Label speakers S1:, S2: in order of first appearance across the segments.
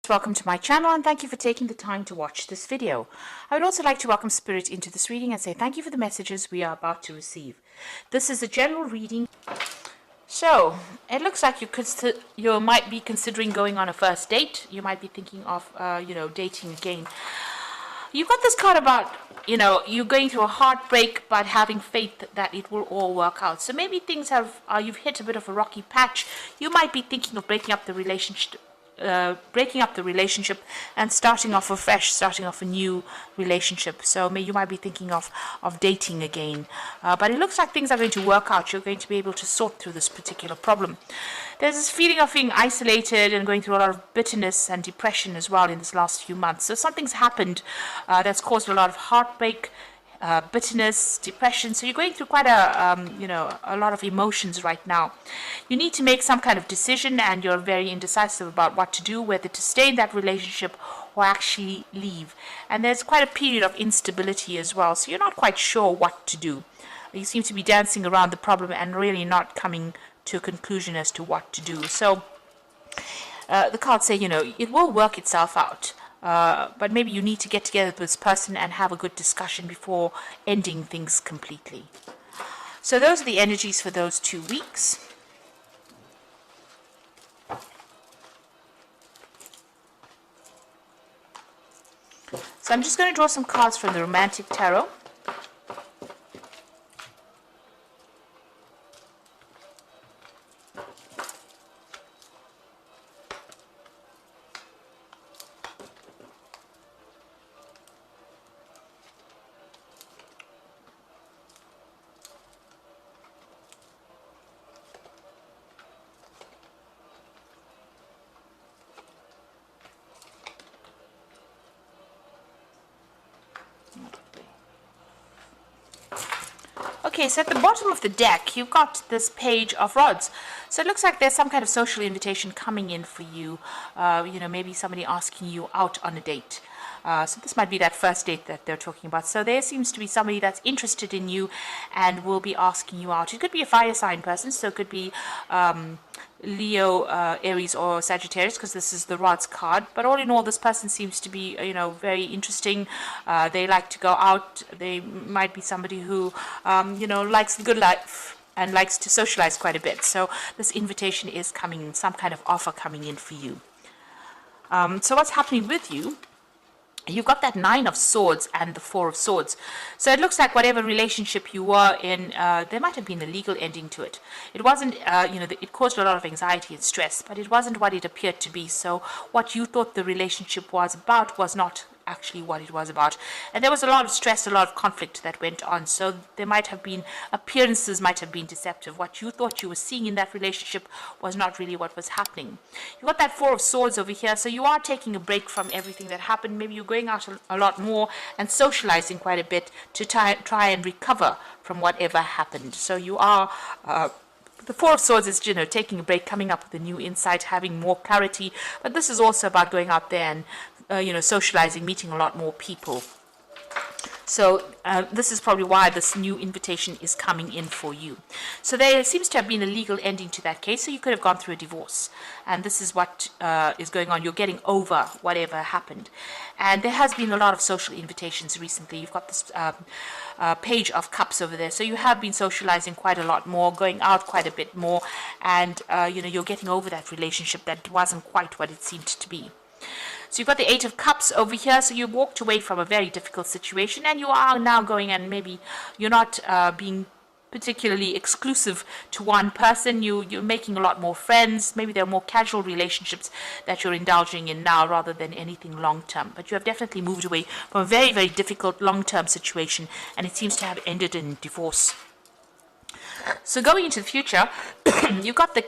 S1: Welcome to my channel and thank you for taking the time to watch this video. I would also like to welcome Spirit into this reading and say thank you for the messages we are about to receive. This is a general reading. So, it looks like you might be considering going on a first date. You might be thinking of, dating again. You've got this card about, you're going through a heartbreak but having faith that it will all work out. So maybe things you've hit a bit of a rocky patch. You might be thinking of breaking up the relationship and starting off afresh, starting off a new relationship. So you might be thinking of dating again. But it looks like things are going to work out. You're going to be able to sort through this particular problem. There's this feeling of being isolated and going through a lot of bitterness and depression as well in this last few months. So something's happened that's caused a lot of heartbreak, bitterness, depression. So you're going through quite a lot of emotions right now. You need to make some kind of decision and you're very indecisive about what to do, whether to stay in that relationship or actually leave. And there's quite a period of instability as well. So you're not quite sure what to do. You seem to be dancing around the problem and really not coming to a conclusion as to what to do. So the cards say, it will work itself out. But maybe you need to get together with this person and have a good discussion before ending things completely. So those are the energies for those 2 weeks. So I'm just going to draw some cards from the Romantic Tarot. Okay, so at the bottom of the deck, you've got this Page of Rods. So it looks like there's some kind of social invitation coming in for you. Maybe somebody asking you out on a date. So this might be that first date that they're talking about. So there seems to be somebody that's interested in you and will be asking you out. It could be a fire sign person, so it could be Leo, Aries, or Sagittarius, because this is the Rods card. But all in all, this person seems to be, very interesting. They like to go out. They might be somebody who, likes the good life and likes to socialize quite a bit. So this invitation is coming, some kind of offer coming in for you. So what's happening with you? You've got that 9 of Swords and the 4 of Swords. So it looks like whatever relationship you were in, there might have been a legal ending to it. It wasn't, it caused a lot of anxiety and stress, but it wasn't what it appeared to be. So what you thought the relationship was about was not actually what it was about. And there was a lot of stress, a lot of conflict that went on. So there might have been, appearances might have been deceptive. What you thought you were seeing in that relationship was not really what was happening. You've got that 4 of Swords over here. So you are taking a break from everything that happened. Maybe you're going out a lot more and socializing quite a bit to try and recover from whatever happened. So you are the 4 of Swords is, taking a break, coming up with a new insight, having more clarity. But this is also about going out there and socializing, meeting a lot more people. So this is probably why this new invitation is coming in for you. So there seems to have been a legal ending to that case. So you could have gone through a divorce. And this is what is going on. You're getting over whatever happened. And there has been a lot of social invitations recently. You've got this Page of Cups over there. So you have been socializing quite a lot more, going out quite a bit more. And, you're getting over that relationship that wasn't quite what it seemed to be. So you've got the 8 of Cups over here. So you walked away from a very difficult situation and you are now going, and maybe you're not being particularly exclusive to one person. You're making a lot more friends. Maybe there are more casual relationships that you're indulging in now rather than anything long-term. But you have definitely moved away from a very, very difficult long-term situation, and it seems to have ended in divorce. So going into the future, you've got the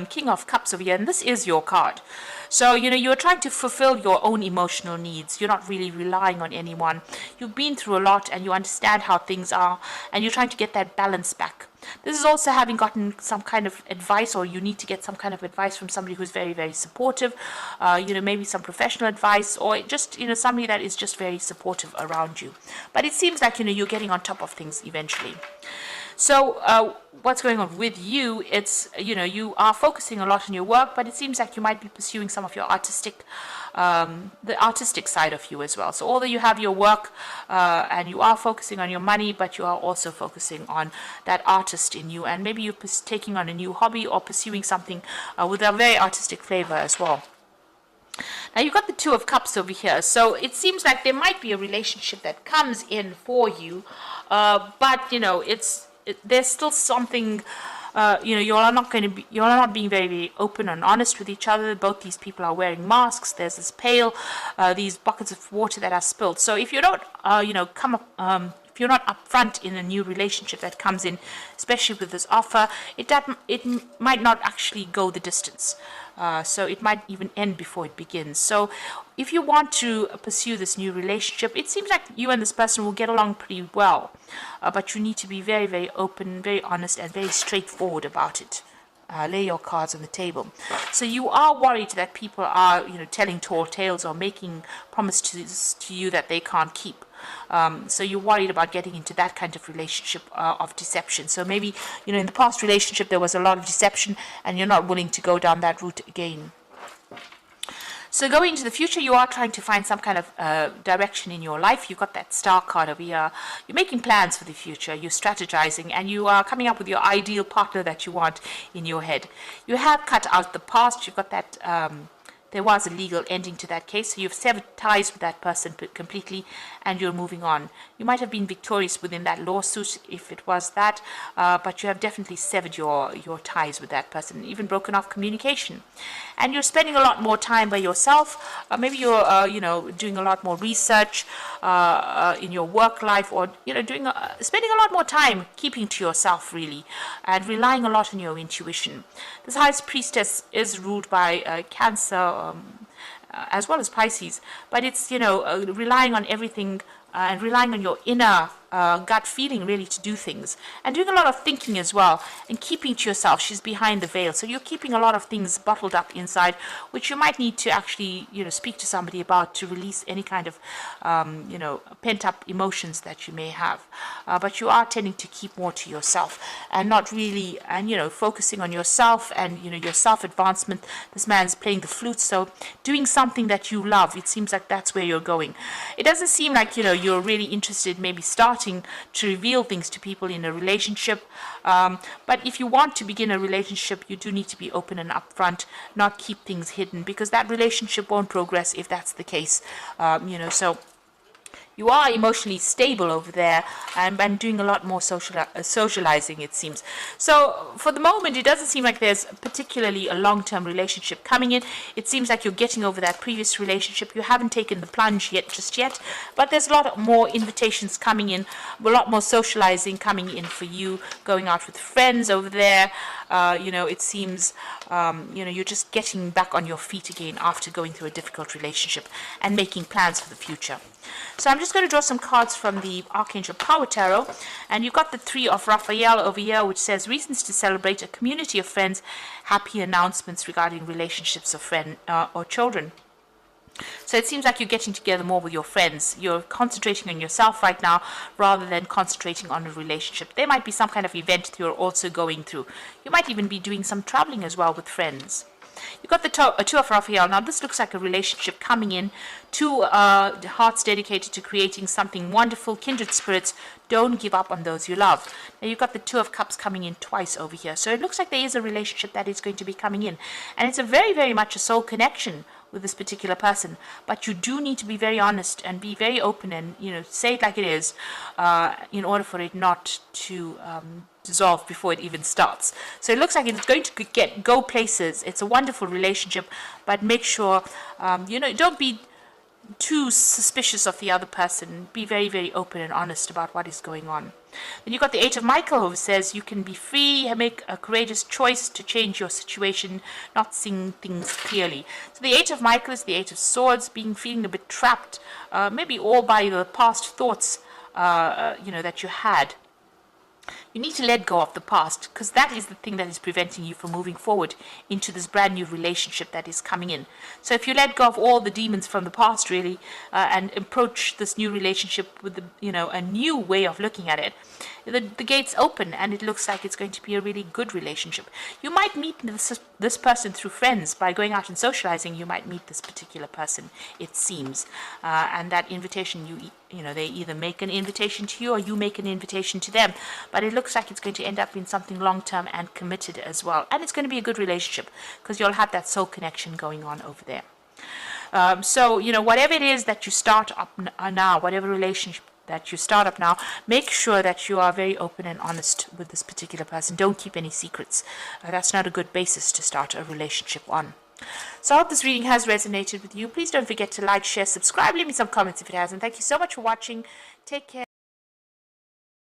S1: King of Cups over here, and this is your card. So, you're trying to fulfill your own emotional needs. You're not really relying on anyone. You've been through a lot and you understand how things are, and you're trying to get that balance back. This is also having gotten some kind of advice, or you need to get some kind of advice from somebody who's very, very supportive. Maybe some professional advice, or just, somebody that is just very supportive around you. But it seems like, you're getting on top of things eventually. So what's going on with you? It's, you are focusing a lot on your work, but it seems like you might be pursuing some of your the artistic side of you as well. So although you have your work and you are focusing on your money, but you are also focusing on that artist in you, and maybe you're taking on a new hobby or pursuing something with a very artistic flavor as well. Now you've got the Two of Cups over here, so it seems like there might be a relationship that comes in for you, but there's still something. You're not being very, very open and honest with each other. Both these people are wearing masks. There's this pail, these buckets of water that are spilled. So if you don't, come up. If you're not upfront in a new relationship that comes in, especially with this offer, it might not actually go the distance. So it might even end before it begins. So if you want to pursue this new relationship, it seems like you and this person will get along pretty well. But you need to be very, very open, very honest, and very straightforward about it. Lay your cards on the table. So you are worried that people are, telling tall tales or making promises to you that they can't keep. So you're worried about getting into that kind of relationship of deception. So maybe, in the past relationship there was a lot of deception and you're not willing to go down that route again. So going into the future, you are trying to find some kind of direction in your life. You've got that star card over here. You're making plans for the future. You're strategizing, and you are coming up with your ideal partner that you want in your head. You have cut out the past. You've got that. There was a legal ending to that case, so you've severed ties with that person completely, and you're moving on. You might have been victorious within that lawsuit if it was that, but you have definitely severed your ties with that person, even broken off communication. And you're spending a lot more time by yourself. Maybe you're, doing a lot more research in your work life, or spending a lot more time keeping to yourself really, and relying a lot on your intuition. This High Priestess is ruled by Cancer. As well as Pisces, but it's relying on everything and relying on your inner gut feeling really to do things, and doing a lot of thinking as well, and keeping to yourself. She's behind the veil, so you're keeping a lot of things bottled up inside, which you might need to actually speak to somebody about to release any kind of pent up emotions that you may have. But you are tending to keep more to yourself and not really, and focusing on yourself and your self advancement. This man's playing the flute, so doing something that you love. It seems like that's where you're going. It doesn't seem like you're really interested maybe starting to reveal things to people in a relationship, but if you want to begin a relationship, you do need to be open and upfront, not keep things hidden, because that relationship won't progress if that's the case. So you are emotionally stable over there, and doing a lot more socializing, it seems. So for the moment, it doesn't seem like there's particularly a long-term relationship coming in. It seems like you're getting over that previous relationship. You haven't taken the plunge just yet, but there's a lot more invitations coming in, a lot more socializing coming in for you, going out with friends over there. It seems, you're just getting back on your feet again after going through a difficult relationship and making plans for the future. So I'm just going to draw some cards from the Archangel Power Tarot, and you've got the Three of Raphael over here, which says reasons to celebrate a community of friends, happy announcements regarding relationships of friends or children. So it seems like you're getting together more with your friends. You're concentrating on yourself right now rather than concentrating on a relationship. There might be some kind of event you're also going through. You might even be doing some traveling as well with friends. You've got the Two of Raphael. Now, this looks like a relationship coming in. Two hearts dedicated to creating something wonderful. Kindred spirits, don't give up on those you love. Now, you've got the Two of Cups coming in twice over here. So it looks like there is a relationship that is going to be coming in. And it's a very, very much a soul connection with this particular person. But you do need to be very honest and be very open and, say it like it is in order for it not to dissolve before it even starts. So it looks like it's going to go places. It's a wonderful relationship, but make sure don't be too suspicious of the other person. Be very, very open and honest about what is going on. Then you've got the Eight of Michael, who says you can be free, make a courageous choice to change your situation, not seeing things clearly. So the Eight of Michael is the Eight of Swords, feeling a bit trapped, maybe all by the past thoughts that you had. You need to let go of the past, because that is the thing that is preventing you from moving forward into this brand new relationship that is coming in. So if you let go of all the demons from the past, really, and approach this new relationship with a new way of looking at it, the gates open, and it looks like it's going to be a really good relationship. You might meet this person through friends. By going out and socializing, you might meet this particular person, it seems, and that invitation, they either make an invitation to you or you make an invitation to them, but it looks like it's going to end up in something long-term and committed as well, and it's going to be a good relationship because you'll have that soul connection going on over there. So whatever it is that you start up now, whatever relationship that you start up now, make sure that you are very open and honest with this particular person. Don't keep any secrets. That's not a good basis to start a relationship on. So I hope this reading has resonated with you. Please don't forget to like, share, subscribe, leave me some comments if it hasn't. Thank you so much for watching. Take care.